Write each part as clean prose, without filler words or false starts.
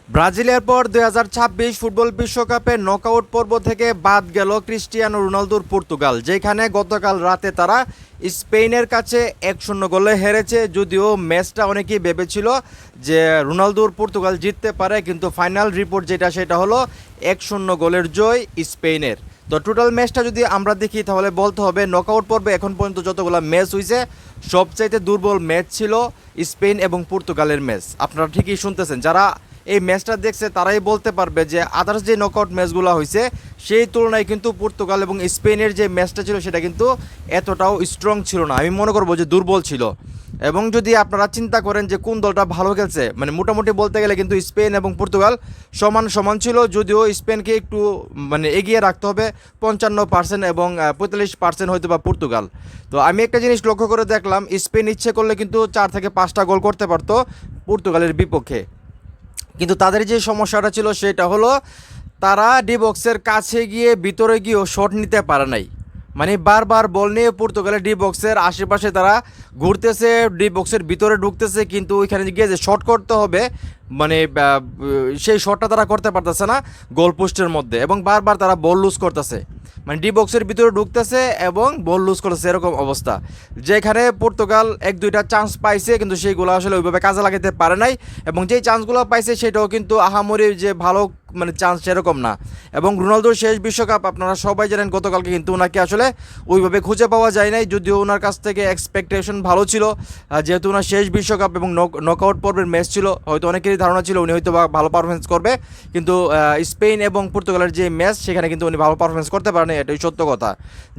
ব্রাজিলের পর 2026 ফুটবল বিশ্বকাপে নকআউট পর্ব থেকে বাদ গেল ক্রিস্টিয়ানো রোনালদোর পর্তুগাল, যেখানে গতকাল রাতে তারা স্পেনের কাছে 1-0 গোলে হেরেছে। যদিও ম্যাচটা অনেকেই ভেবেছিল যে রোনালদোর পর্তুগাল জিততে পারে, কিন্তু ফাইনাল রিপোর্ট যেটা সেটা হলো 1-0 গোলের জয় স্পেনের। তো টোটাল ম্যাচটা যদি আমরা দেখি তাহলে বলতে হবে নকআউট পর্বে এখন পর্যন্ত যতগুলো ম্যাচ হয়েছে সবচাইতে দুর্বল ম্যাচ ছিল স্পেন এবং পর্তুগালের ম্যাচ। আপনারা ঠিকই শুনতেছেন, যারা এই ম্যাচটা দেখছে তারাই বলতে পারবে যে আদার্স যে নকআউট ম্যাচগুলো হয়েছে সেই তুলনায় কিন্তু পর্তুগাল এবং স্পেনের যে ম্যাচটা ছিল সেটা কিন্তু এতটাও স্ট্রং ছিল না, আমি মনে করবো যে দুর্বল ছিল। এবং যদি আপনারা চিন্তা করেন যে কোন দলটা ভালো খেলছে, মানে মোটামুটি বলতে গেলে কিন্তু স্পেন এবং পর্তুগাল সমান সমান ছিল, যদিও স্পেনকে একটু মানে এগিয়ে রাখতে হবে 55% এবং 45% হয়তো বা পর্তুগাল। তো আমি একটা জিনিস লক্ষ্য করে দেখলাম, স্পেন ইচ্ছে করলে কিন্তু 4 থেকে 5টা গোল করতে পারতো পর্তুগালের বিপক্ষে, কিন্তু তাদের যে সমস্যাটা ছিল সেটা হলো তারা ডি বক্সের কাছে গিয়ে ভিতরে গিয়েও শট নিতে পারে নাই। মানে বারবার বল নিয়ে পর্তুগালের ডি বক্সের আশেপাশে তারা ঘুরতেছে, ডি বক্সের ভিতরে ঢুকতেছে, কিন্তু ওইখানে গিয়ে যে শট করতে হবে মানে সেই শটটা তারা করতে পারতেছে না গোল পোস্টের মধ্যে, এবং বারবার তারা বল লুজ করতেছে, মানে ডি বক্সের ভিতরে ঢুকতেছে এবং বল লুজ করতেছে, এরকম অবস্থা। যেখানে পর্তুগাল 1-2টা চান্স পাইছে কিন্তু সেইগুলো আসলে ওইভাবে কাজে লাগাতে পারে নাই, এবং যেই চান্সগুলো পাইছে সেটাও কিন্তু আহামরি যে ভালো মানে চান্স সেরকম না। এবং রোনালদোর শেষ বিশ্বকাপ আপনারা সবাই জানেন, গতকালকে কিন্তু ওনাকে আসলে ওইভাবে খুঁজে পাওয়া যায় নাই, যদিও ওনার কাছ থেকে এক্সপেকটেশন ভালো ছিল, যেহেতু ওনার শেষ বিশ্বকাপ এবং নকআউট পর্বের ম্যাচ ছিল, হয়তো অনেকেরই ধারণা ছিল উনি হয়তো ভালো পারফরমেন্স করবে, কিন্তু স্পেন এবং পর্তুগালের যে ম্যাচ সেখানে কিন্তু উনি ভালো পারফরমেন্স করতে পারেন, এটাই সত্য কথা।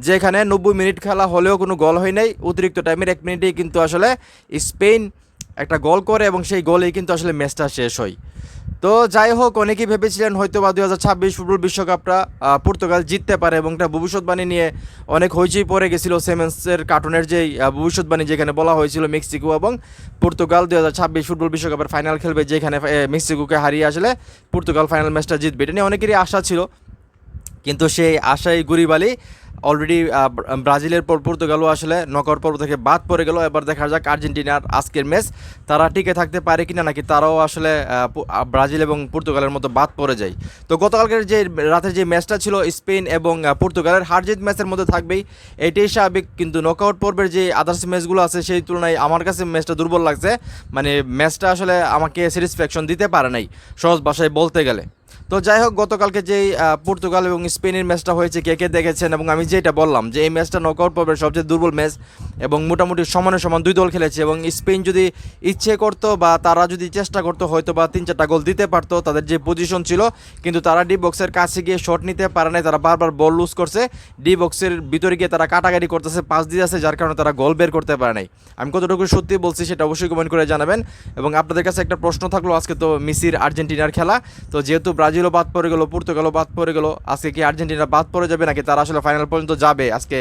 যেখানে 90 মিনিট খেলা হলেও কোনো গোল হয় নাই, অতিরিক্ত টাইমের 1 মিনিটেই কিন্তু আসলে স্পেন একটা গোল করে এবং সেই গোলেই কিন্তু আসলে ম্যাচটা শেষ হয়। তো যাই হোক, অনেকেই ভেবেছিলেন হয়তো বা 2026 ফুটবল বিশ্বকাপটা পর্তুগাল জিততে পারে, এবং একটা ভবিষ্যৎবাণী নিয়ে অনেক হইচই পড়ে গেছিলো সেমেন্সের কার্টুনের যেই ভবিষ্যৎবাণী, যেখানে বলা হয়েছিল মেক্সিকো এবং পর্তুগাল 2026 ফুটবল বিশ্বকাপের ফাইনাল খেলবে, যেখানে মেক্সিকোকে হারিয়ে আসলে পর্তুগাল ফাইনাল ম্যাচটা জিতবে, এটা নিয়ে অনেকেরই আশা ছিল, কিন্তু সেই আশাই গুরিবালি। অলরেডি ব্রাজিলের পর পর্তুগালও আসলে নকআউট পর্ব থেকে বাদ পড়ে গেল। এবার দেখা যাক আর্জেন্টিনার আজকের ম্যাচ তারা টিকে থাকতে পারে কিনা, নাকি তারাও আসলে ব্রাজিল এবং পর্তুগালের মতো বাদ পড়ে যায়। তো গতকালকের যে রাতের যে ম্যাচটা ছিল স্পেন এবং পর্তুগালের, হার জিত ম্যাচের মধ্যে থাকবেই, এটাই স্বাভাবিক। কিন্তু নকআউট পর্বের যে আদার্স ম্যাচগুলো আছে সেই তুলনায় আমার কাছে ম্যাচটা দুর্বল লাগছে, মানে ম্যাচটা আসলে আমাকে স্যাটিসফ্যাকশন দিতে পারে নাই সহজ ভাষায় বলতে গেলে। তো যাই হোক, গতকালকে যেই পর্তুগাল এবং স্পেনের ম্যাচটা হয়েছে কে কে দেখেছেন, এবং আমি যেটা বললাম যে এই ম্যাচটা নকআউট পর্বের সবচেয়ে দুর্বল ম্যাচ, এবং মোটামুটি সমানে সমান দুই দল খেলেছে, এবং স্পেন যদি ইচ্ছে করতো বা তারা যদি চেষ্টা করতো হয়তো বা 3-4টা গোল দিতে পারতো, তাদের যে পজিশন ছিল, কিন্তু তারা ডি বক্সের কাছে গিয়ে শট নিতে পারে নাই, তারা বারবার বল লুজ করছে, ডি বক্সের ভিতরে গিয়ে তারা কাটাকাটি করতেছে, পাস দিতেছে, যার কারণে তারা গোল বের করতে পারে নাই। আমি কতটুকু সত্যি বলছি সেটা অবশ্যই কমেন্ট করে জানাবেন। এবং আপনাদের কাছে একটা প্রশ্ন থাকলো, আজকে তো মেসির আর্জেন্টিনার খেলা, তো যেহেতু ব্রাজিলও বাদ পড়ে গেল, পর্তুগালও বাদ পড়ে গেল, আজকে কি আর্জেন্টিনা বাদ পড়ে যাবে নাকি তারা আসলে ফাইনাল পর্যন্ত যাবে আজকে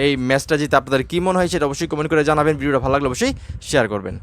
এই ম্যাচটা জিতে? আপনাদের কী মনে হয় সেটা অবশ্যই কমেন্ট করে জানাবেন। ভিডিওটা ভালো লাগলে অবশ্যই শেয়ার করবেন।